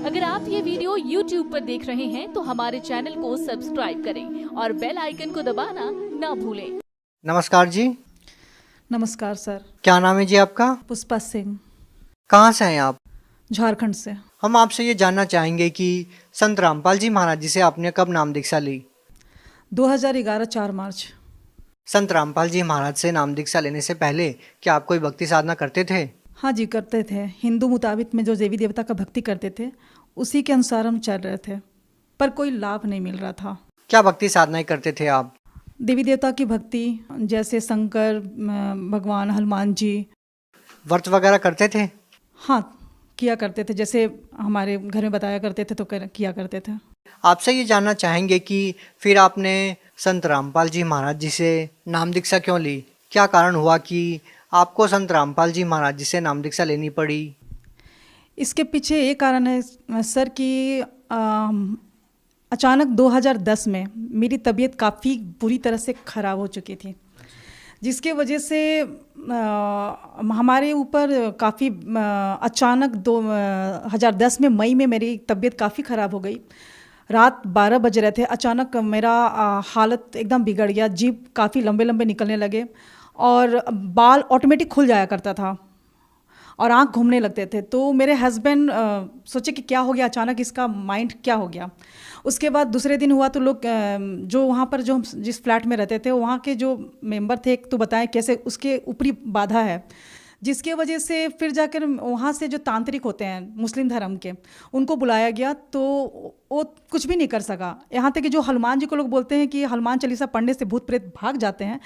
अगर आप ये वीडियो YouTube पर देख रहे हैं तो हमारे चैनल को सब्सक्राइब करें और बेल आइकन को दबाना ना भूलें। नमस्कार जी। नमस्कार सर। क्या नाम है जी आपका? पुष्पा सिंह, कहाँ से हैं आप? झारखंड से। हम आपसे ये जानना चाहेंगे कि संत रामपाल जी महाराज जी से आपने कब नाम दीक्षा ली? 2011 4 मार्च। संत रामपाल जी महाराज से नाम दीक्षा लेने से पहले क्या आप कोई भक्ति साधना करते थे? हाँ जी, करते थे। हिंदू मुताबिक में जो देवी देवता का भक्ति करते थे उसी के अनुसार हम चल रहे थे, पर कोई लाभ नहीं मिल रहा था। क्या भक्ति साधनाएं करते थे आप? देवी देवता की भक्ति, जैसे शंकर भगवान, हनुमान जी। व्रत वगैरह करते थे? हाँ, किया करते थे, जैसे हमारे घर में बताया करते थे तो किया करते थे। आपसे ये जानना चाहेंगे कि फिर आपने संत रामपाल जी महाराज जी से नाम दीक्षा क्यों ली? क्या कारण हुआ कि आपको संत रामपाल जी महाराज जी से नाम दीक्षा लेनी पड़ी? इसके पीछे ये कारण है सर कि अचानक 2010 में मेरी तबीयत काफ़ी बुरी तरह से ख़राब हो चुकी थी, जिसके वजह से हमारे ऊपर काफ़ी अचानक 2010 में मई में मेरी तबीयत काफ़ी ख़राब हो गई। रात 12 बज रहे थे, अचानक मेरा हालत एकदम बिगड़ गया। जीभ काफ़ी लंबे लंबे निकलने लगे और बाल ऑटोमेटिक खुल जाया करता था और आँख घूमने लगते थे। तो मेरे हस्बैंड सोचे कि क्या हो गया अचानक, इसका माइंड क्या हो गया। उसके बाद दूसरे दिन हुआ तो लोग जो वहाँ पर जो हम जिस फ्लैट में रहते थे वहाँ के जो मेंबर थे एक तो बताएं कैसे उसके ऊपरी बाधा है, जिसके वजह से फिर जाकर वहाँ से जो तांत्रिक होते हैं मुस्लिम धर्म के उनको बुलाया गया, तो वो कुछ भी नहीं कर सका। यहाँ तक कि जो हनुमान जी को लोग बोलते हैं कि हनुमान चालीसा पढ़ने से भूत प्रेत भाग जाते हैं,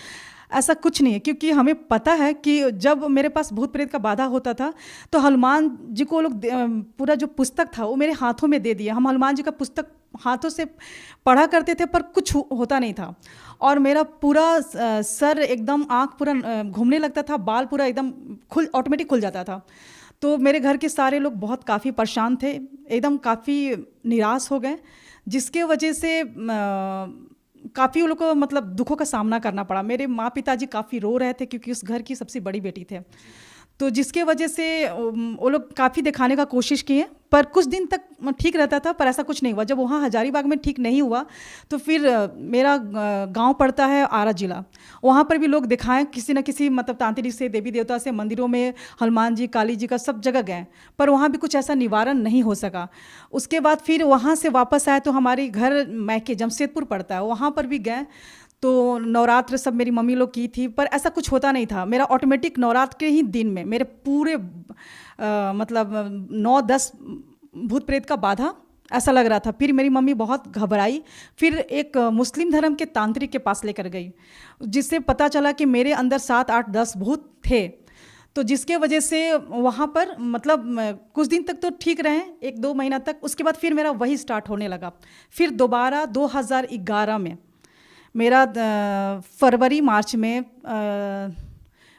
ऐसा कुछ नहीं है, क्योंकि हमें पता है कि जब मेरे पास भूत प्रेत का बाधा होता था तो हनुमान जी को लोग पूरा जो पुस्तक था वो मेरे हाथों में दे दिया। हम हनुमान जी का पुस्तक हाथों से पढ़ा करते थे पर कुछ होता नहीं था और मेरा पूरा सर एकदम, आँख पूरा घूमने लगता था, बाल पूरा एकदम ऑटोमेटिक खुल जाता था। तो मेरे घर के सारे लोग बहुत काफ़ी परेशान थे, एकदम काफ़ी निराश हो गए, जिसके वजह से काफ़ी उन लोगों को मतलब दुखों का सामना करना पड़ा। मेरे माँ पिताजी काफ़ी रो रहे थे क्योंकि उस घर की सबसे बड़ी बेटी थे, तो जिसके वजह से वो लोग काफ़ी दिखाने का कोशिश किए, पर कुछ दिन तक ठीक रहता था, पर ऐसा कुछ नहीं हुआ। जब वहाँ हजारीबाग में ठीक नहीं हुआ तो फिर मेरा गांव पड़ता है आरा जिला, वहाँ पर भी लोग दिखाएं किसी न किसी मतलब तांत्रिक से, देवी देवता से, मंदिरों में हनुमान जी, काली जी का सब जगह गए, पर वहाँ भी कुछ ऐसा निवारण नहीं हो सका। उसके बाद फिर वहाँ से वापस आए तो हमारे घर मैके जमशेदपुर पड़ता है, वहाँ पर भी गए तो नवरात्र सब मेरी मम्मी लोग की थी, पर ऐसा कुछ होता नहीं था। मेरा ऑटोमेटिक नवरात्र के ही दिन में मेरे पूरे मतलब 9-10 भूत प्रेत का बाधा ऐसा लग रहा था। फिर मेरी मम्मी बहुत घबराई, फिर एक मुस्लिम धर्म के तांत्रिक के पास लेकर गई, जिससे पता चला कि मेरे अंदर 7-8-10 भूत थे। तो जिसके वजह से वहाँ पर मतलब कुछ दिन तक तो ठीक रहे, 1-2 महीना तक। उसके बाद फिर मेरा वही स्टार्ट होने लगा। फिर दोबारा 2011 में मेरा फरवरी मार्च में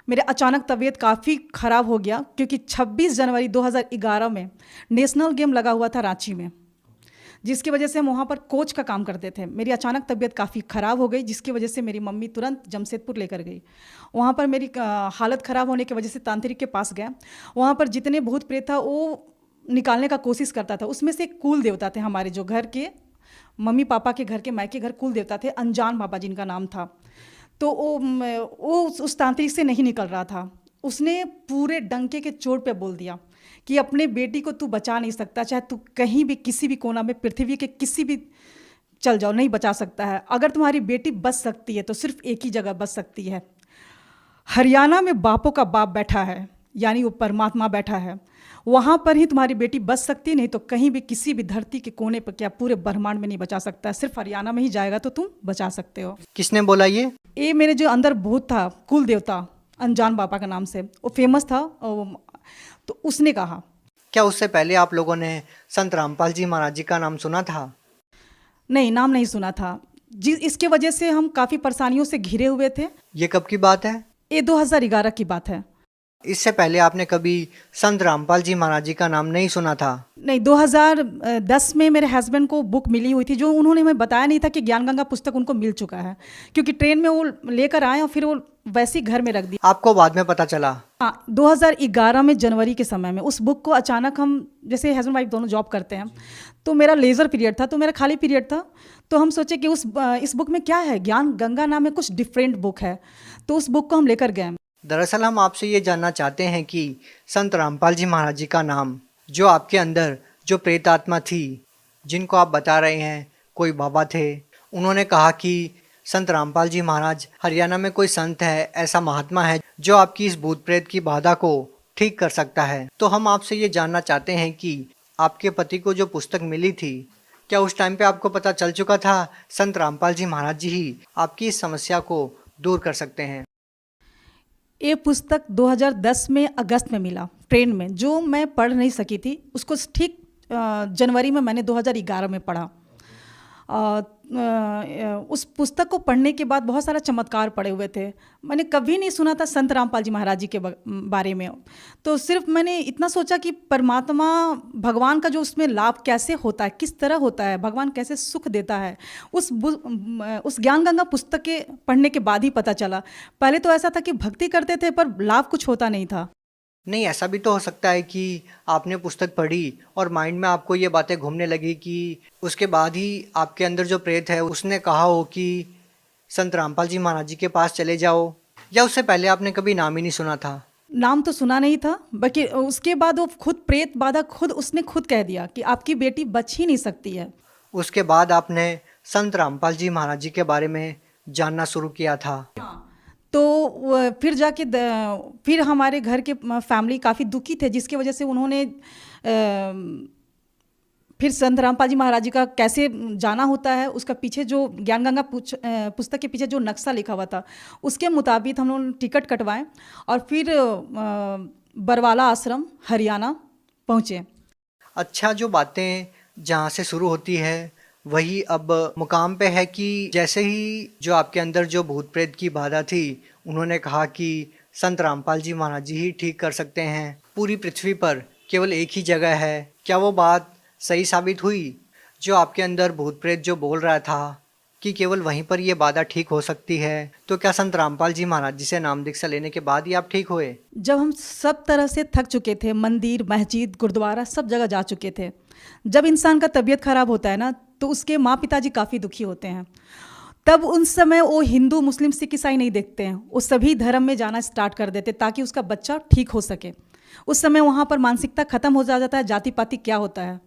मेरे अचानक तबीयत काफ़ी ख़राब हो गया, क्योंकि 26 जनवरी 2011 में नेशनल गेम लगा हुआ था रांची में, जिसकी वजह से हम वहाँ पर कोच का काम करते थे। मेरी अचानक तबीयत काफ़ी ख़राब हो गई, जिसकी वजह से मेरी मम्मी तुरंत जमशेदपुर लेकर गई। वहाँ पर मेरी हालत ख़राब होने की वजह से तांत्रिक के पास गया। वहाँ पर जितने भूत प्रेत था वो निकालने का कोशिश करता था। उसमें से एक कुल देवता थे हमारे जो घर के, मम्मी पापा के घर के मायके घर कुल देवता थे, अनजान बाबा जिनका नाम था। तो वो उस तांत्रिक से नहीं निकल रहा था। उसने पूरे डंके के चोट पे बोल दिया कि अपने बेटी को तू बचा नहीं सकता, चाहे तू कहीं भी किसी भी कोना में पृथ्वी के किसी भी चल जाओ, नहीं बचा सकता है। अगर तुम्हारी बेटी बच सकती है तो सिर्फ एक ही जगह बच सकती है, हरियाणा में बापों का बाप बैठा है, यानी वो परमात्मा बैठा है, वहाँ पर ही तुम्हारी बेटी बच सकती, नहीं तो कहीं भी किसी भी धरती के कोने पर, क्या पूरे ब्रह्मांड में नहीं बचा सकता, सिर्फ हरियाणा में ही जाएगा तो तुम बचा सकते हो। किसने बोला ये मेरे जो अंदर भूत था, कुल देवता अनजान बाबा का नाम से, वो फेमस था, तो उसने कहा। क्या उससे पहले आप लोगों ने संत रामपाल जी महाराज जी का नाम सुना था? नहीं, नाम नहीं सुना था। इसके वजह से हम काफ़ी परेशानियों से घिरे हुए थे। ये कब की बात है? ये 2011 की बात है। इससे पहले आपने कभी संत रामपाल जी महाराज जी का नाम नहीं सुना था? नहीं, 2010 में मेरे हस्बैंड को बुक मिली हुई थी, जो उन्होंने हमें बताया नहीं था कि ज्ञान गंगा पुस्तक उनको मिल चुका है, क्योंकि ट्रेन में वो लेकर आए और फिर वो वैसे ही घर में रख दी। आपको बाद में पता चला? हाँ, 2011 में जनवरी के समय में उस बुक को अचानक, हम जैसे हस्बैंड वाइफ दोनों जॉब करते हैं, तो मेरा लेज़र पीरियड था, तो मेरा खाली पीरियड था, तो हम सोचे कि इस बुक में क्या है, ज्ञान गंगा नाम में कुछ डिफरेंट बुक है, तो उस बुक को हम लेकर गए। दरअसल हम आपसे ये जानना चाहते हैं कि संत रामपाल जी महाराज जी का नाम, जो आपके अंदर जो प्रेत आत्मा थी, जिनको आप बता रहे हैं कोई बाबा थे, उन्होंने कहा कि संत रामपाल जी महाराज हरियाणा में कोई संत है, ऐसा महात्मा है जो आपकी इस भूत प्रेत की बाधा को ठीक कर सकता है। तो हम आपसे ये जानना चाहते हैं कि आपके पति को जो पुस्तक मिली थी, क्या उस टाइम पे आपको पता चल चुका था संत रामपाल जी महाराज जी ही आपकी इस समस्या को दूर कर सकते हैं? ये पुस्तक 2010 में अगस्त में मिला ट्रेन में, जो मैं पढ़ नहीं सकी थी, उसको ठीक जनवरी में मैंने 2011 में पढ़ा। उस पुस्तक को पढ़ने के बाद बहुत सारा चमत्कार पड़े हुए थे। मैंने कभी नहीं सुना था संत रामपाल जी महाराज जी के बारे में, तो सिर्फ मैंने इतना सोचा कि परमात्मा भगवान का जो उसमें लाभ कैसे होता है, किस तरह होता है, भगवान कैसे सुख देता है, उस ज्ञान गंगा पुस्तक के पढ़ने के बाद ही पता चला। पहले तो ऐसा था कि भक्ति करते थे पर लाभ कुछ होता नहीं था। नहीं, ऐसा भी तो हो सकता है कि आपने पुस्तक पढ़ी और माइंड में आपको ये बातें घूमने लगी कि उसके बाद ही आपके अंदर जो प्रेत है उसने कहा हो कि संत रामपाल जी महाराज जी के पास चले जाओ, या उससे पहले आपने कभी नाम ही नहीं सुना था? नाम तो सुना नहीं था, बल्कि उसके बाद वो खुद प्रेत बाधा उसने खुद कह दिया कि आपकी बेटी बच ही नहीं सकती है। उसके बाद आपने संत रामपाल जी महाराज जी के बारे में जानना शुरू किया था। तो फिर जाके फिर हमारे घर के फैमिली काफ़ी दुखी थे, जिसकी वजह से उन्होंने फिर संत रामपाल जी महाराज जी का कैसे जाना होता है, उसका पीछे जो ज्ञान गंगा पुस्तक के पीछे जो नक्शा लिखा हुआ था, उसके मुताबिक हम लोग टिकट कटवाएं और फिर बरवाला आश्रम हरियाणा पहुँचे। अच्छा, जो बातें जहाँ से शुरू होती है वही अब मुकाम पे है कि जैसे ही जो आपके अंदर जो भूत प्रेत की बाधा थी, उन्होंने कहा कि संत रामपाल जी महाराज जी ही ठीक कर सकते हैं, पूरी पृथ्वी पर केवल एक ही जगह है। क्या वो बात सही साबित हुई? जो आपके अंदर भूत प्रेत जो बोल रहा था कि केवल वहीं पर ये बाधा ठीक हो सकती है, तो क्या संत रामपाल जी महाराज जी से नाम दीक्षा लेने के बाद ही आप ठीक हुए? जब हम सब तरह से थक चुके थे, मंदिर, मस्जिद, गुरुद्वारा सब जगह जा चुके थे, जब इंसान का तबीयत खराब होता है ना, तो उसके माँ पिताजी काफ़ी दुखी होते हैं। तब उन समय वो हिंदू, मुस्लिम, सिख, ईसाई नहीं देखते हैं, वो सभी धर्म में जाना स्टार्ट कर देते ताकि उसका बच्चा ठीक हो सके। उस समय वहाँ पर मानसिकता ख़त्म हो जाता है, जाति पाति क्या होता है।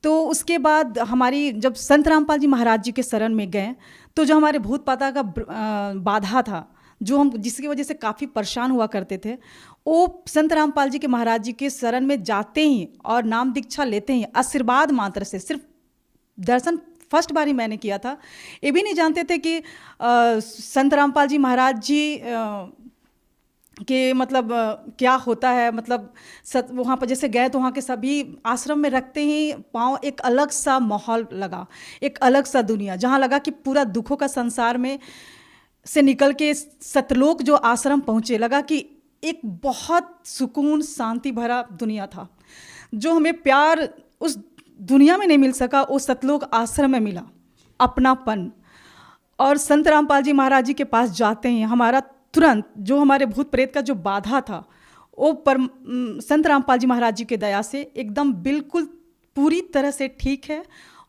तो उसके बाद हमारी जब संत रामपाल जी महाराज जी के शरण में गए, तो जो हमारे भूत पाता का बाधा था, जो हम जिसकी वजह से काफ़ी परेशान हुआ करते थे, वो संत रामपाल जी के महाराज जी के शरण में जाते ही और नाम दीक्षा लेते ही आशीर्वाद मात्र से, सिर्फ दर्शन फर्स्ट बार ही मैंने किया था, ये भी नहीं जानते थे कि संत रामपाल जी महाराज जी कि मतलब क्या होता है। मतलब वहाँ पर जैसे गए तो वहाँ के सभी आश्रम में रखते ही पाँव एक अलग सा माहौल लगा, एक अलग सा दुनिया, जहाँ लगा कि पूरा दुखों का संसार में से निकल के सतलोक जो आश्रम पहुँचे, लगा कि एक बहुत सुकून शांति भरा दुनिया था। जो हमें प्यार उस दुनिया में नहीं मिल सका, वो सतलोक आश्रम में मिला, अपनापन। और संत रामपाल जी महाराज जी के पास जाते हैं हमारा तुरंत जो हमारे भूत प्रेत का जो बाधा था, वो संत रामपाल जी महाराज जी के दया से एकदम बिल्कुल पूरी तरह से ठीक है।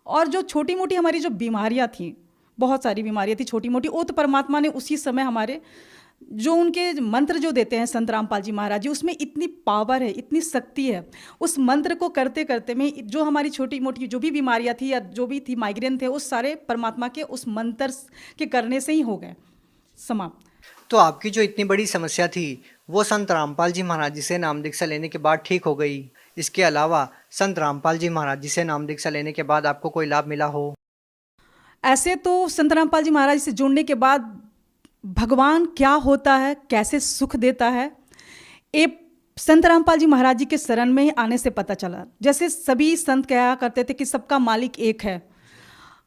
और जो छोटी मोटी हमारी जो बीमारियां थी, बहुत सारी बीमारियां थी छोटी मोटी, वो तो परमात्मा ने उसी समय हमारे जो उनके मंत्र जो देते हैं संत रामपाल जी महाराज जी, उसमें इतनी पावर है, इतनी शक्ति है। उस मंत्र को करते करते में जो हमारी छोटी मोटी जो भी बीमारियां थी या जो भी थी, माइग्रेन थे, उस सारे परमात्मा के उस मंत्र के करने से ही हो गए समाप्त। तो आपकी जो इतनी बड़ी समस्या थी वो संत रामपाल जी महाराज जी से नाम दीक्षा लेने के बाद ठीक हो गई। इसके अलावा संत रामपाल जी महाराज जी से नाम दीक्षा लेने के बाद आपको कोई लाभ मिला हो? ऐसे तो संत रामपाल जी महाराज से जुड़ने के बाद भगवान क्या होता है, कैसे सुख देता है, ये संत रामपाल जी महाराज जी के शरण में ही आने से पता चला। जैसे सभी संत कहा करते थे कि सबका मालिक एक है,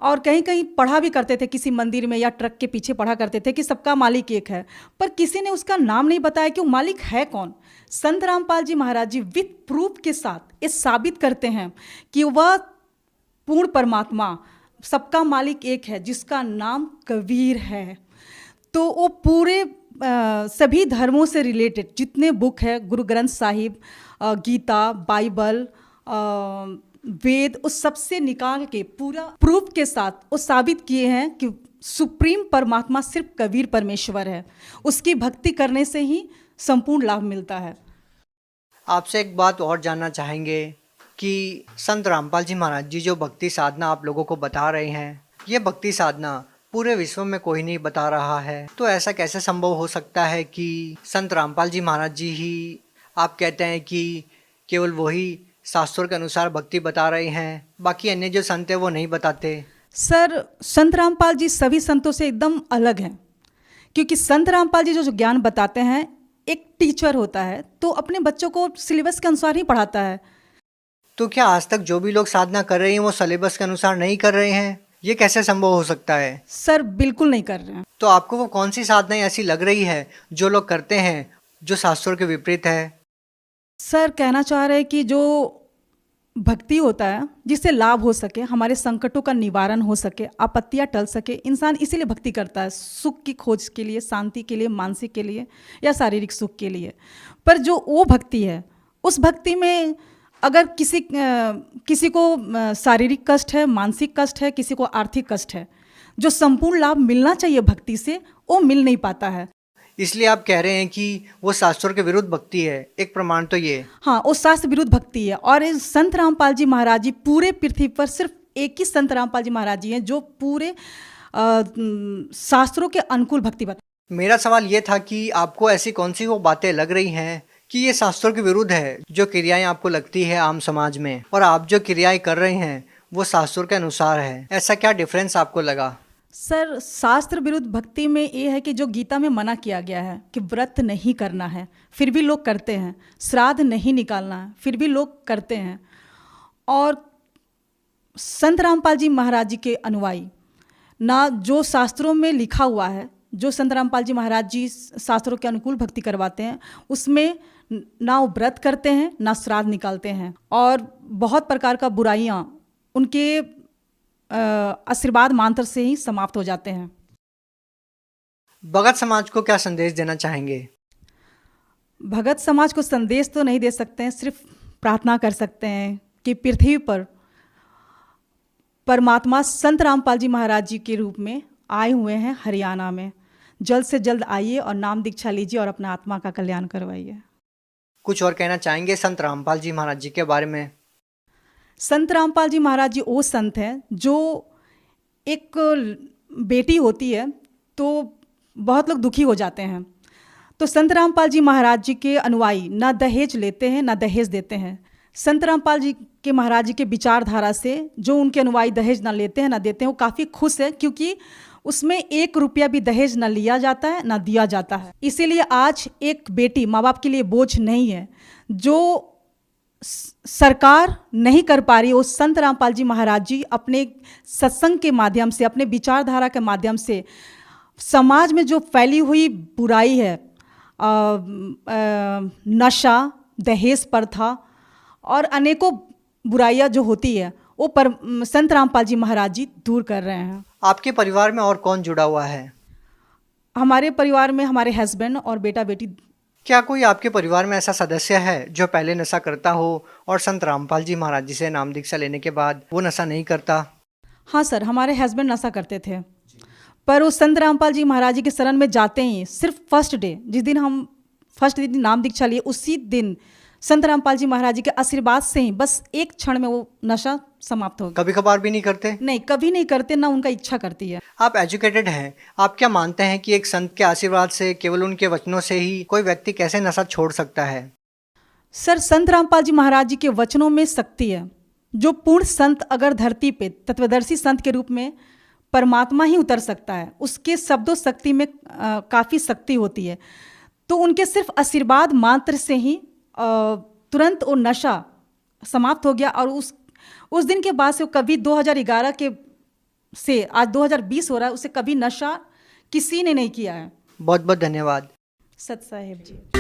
और कहीं कहीं पढ़ा भी करते थे, किसी मंदिर में या ट्रक के पीछे पढ़ा करते थे कि सबका मालिक एक है, पर किसी ने उसका नाम नहीं बताया कि वो मालिक है कौन। संत रामपाल जी महाराज जी विथ प्रूफ के साथ ये साबित करते हैं कि वह पूर्ण परमात्मा, सबका मालिक एक है, जिसका नाम कबीर है। तो वो पूरे सभी धर्मों से रिलेटेड जितने बुक है, गुरु ग्रंथ साहिब, गीता, बाइबल, वेद, उस सबसे निकाल के पूरा प्रूफ के साथ वो साबित किए हैं कि सुप्रीम परमात्मा सिर्फ कबीर परमेश्वर है। उसकी भक्ति करने से ही संपूर्ण लाभ मिलता है। आपसे एक बात और जानना चाहेंगे कि संत रामपाल जी महाराज जी जो भक्ति साधना आप लोगों को बता रहे हैं, ये भक्ति साधना पूरे विश्व में कोई नहीं बता रहा है, तो ऐसा कैसे संभव हो सकता है कि संत रामपाल जी महाराज जी ही, आप कहते हैं कि केवल वही शास्त्रों के अनुसार भक्ति बता रहे हैं, बाकी अन्य जो संत हैं वो नहीं बताते? सर, संत रामपाल जी सभी संतों से एकदम अलग हैं, क्योंकि संत रामपाल जी जो ज्ञान बताते हैं, एक टीचर होता है तो अपने बच्चों को सिलेबस के अनुसार ही पढ़ाता है। तो क्या आज तक जो भी लोग साधना कर रहे हैं वो सिलेबस के अनुसार नहीं कर रहे हैं? ये कैसे संभव हो सकता है? सर, बिल्कुल नहीं कर रहे हैं। तो आपको वो कौन सी साधनाएं ऐसी लग रही है जो लोग करते हैं जो शास्त्रों के विपरीत है? सर, कहना चाह रहे हैं कि जो भक्ति होता है जिससे लाभ हो सके, हमारे संकटों का निवारण हो सके, आपत्तियां टल सके, इंसान इसीलिए भक्ति करता है, सुख की खोज के लिए, शांति के लिए, मानसिक के लिए या शारीरिक सुख के लिए। पर जो वो भक्ति है, उस भक्ति में अगर किसी को शारीरिक कष्ट है, मानसिक कष्ट है, किसी को आर्थिक कष्ट है, जो संपूर्ण लाभ मिलना चाहिए भक्ति से, वो मिल नहीं पाता है। इसलिए आप कह रहे हैं कि वो शास्त्रों के विरुद्ध भक्ति है। एक प्रमाण तो ये। हाँ, वो शास्त्र विरुद्ध भक्ति है। और संत रामपाल जी महाराज जी, पूरे पृथ्वी पर सिर्फ एक ही संत रामपाल जी महाराज जी हैं जो पूरे शास्त्रों के अनुकूल भक्ति बता। मेरा सवाल ये था कि आपको ऐसी कौन सी वो बातें लग रही हैं कि ये शास्त्रों के विरुद्ध है, जो क्रियाएं आपको लगती है आम समाज में, और आप जो क्रियाएं कर रहे हैं वो शास्त्रों के अनुसार है, ऐसा क्या डिफरेंस आपको लगा? सर, शास्त्र विरुद्ध भक्ति में ये है कि जो गीता में मना किया गया है कि व्रत नहीं करना है, फिर भी लोग करते हैं, श्राद्ध नहीं निकालना है, फिर भी लोग करते हैं। और संत रामपाल जी महाराज जी के अनुयायी ना, जो शास्त्रों में लिखा हुआ है, जो संत रामपाल जी महाराज जी शास्त्रों के अनुकूल भक्ति करवाते हैं, उसमें ना वो व्रत करते हैं, ना श्राद्ध निकालते हैं, और बहुत प्रकार का बुराइयां उनके आशीर्वाद मंत्र से ही समाप्त हो जाते हैं। भगत समाज को क्या संदेश देना चाहेंगे? भगत समाज को संदेश तो नहीं दे सकते हैं, सिर्फ प्रार्थना कर सकते हैं कि पृथ्वी पर परमात्मा संत रामपाल जी महाराज जी के रूप में आए हुए हैं हरियाणा में। जल्द से जल्द आइए और नाम दीक्षा लीजिए और अपना आत्मा का कल्याण करवाइए। कुछ और कहना चाहेंगे संत रामपाल जी महाराज जी के बारे में? संत रामपाल जी महाराज जी वो संत हैं जो, एक बेटी होती है तो बहुत लोग दुखी हो जाते हैं, तो संत रामपाल जी महाराज जी के अनुयायी ना दहेज लेते हैं ना दहेज देते हैं। संत रामपाल जी के महाराज जी के विचारधारा से जो उनके अनुयायी दहेज ना लेते हैं ना देते हैं, वो काफ़ी खुश है, क्योंकि उसमें 1 रुपया भी दहेज ना लिया जाता है ना दिया जाता है। इसीलिए आज एक बेटी माँ बाप के लिए बोझ नहीं है। जो सरकार नहीं कर पा रही, वो संत रामपाल जी महाराज जी अपने सत्संग के माध्यम से, अपने विचारधारा के माध्यम से समाज में जो फैली हुई बुराई है, नशा, दहेज प्रथा और अनेकों बुराइयां जो होती है, वो संत रामपाल जी महाराज जी दूर कर रहे हैं। आपके परिवार में और कौन जुड़ा हुआ है? हमारे परिवार में हमारे हस्बैंड और बेटा बेटी। क्या कोई आपके परिवार में ऐसा सदस्य है जो पहले नशा करता हो और संत रामपाल जी महाराज जी से नाम दीक्षा लेने के बाद वो नशा नहीं करता? हाँ सर, हमारे हस्बैंड नशा करते थे, पर वो संत रामपाल जी महाराज जी के शरण में जाते ही सिर्फ फर्स्ट डे, जिस दिन हम फर्स्ट दिन नाम दीक्षा लिए, उसी दिन संत रामपाल जी महाराज जी के आशीर्वाद से ही बस एक क्षण में वो नशा समाप्त हो गया। कभी कभार भी नहीं करते? नहीं, कभी नहीं करते, ना उनका इच्छा करती है। आप एजुकेटेड हैं, आप क्या मानते हैं कि एक संत के आशीर्वाद से, केवल उनके वचनों से ही कोई व्यक्ति कैसे नशा छोड़ सकता है? सर, संत रामपाल जी महाराज जी के वचनों में शक्ति है। जो पूर्ण संत अगर धरती पे तत्वदर्शी संत के रूप में परमात्मा ही उतर सकता है, उसके शब्दों शक्ति में काफ़ी शक्ति होती है, तो उनके सिर्फ आशीर्वाद मात्र से ही तुरंत वो नशा समाप्त हो गया। और उस दिन के बाद से कभी 2011 के से आज 2020 हो रहा है, उससे कभी नशा किसी ने नहीं किया है। बहुत बहुत धन्यवाद। सत साहेब जी।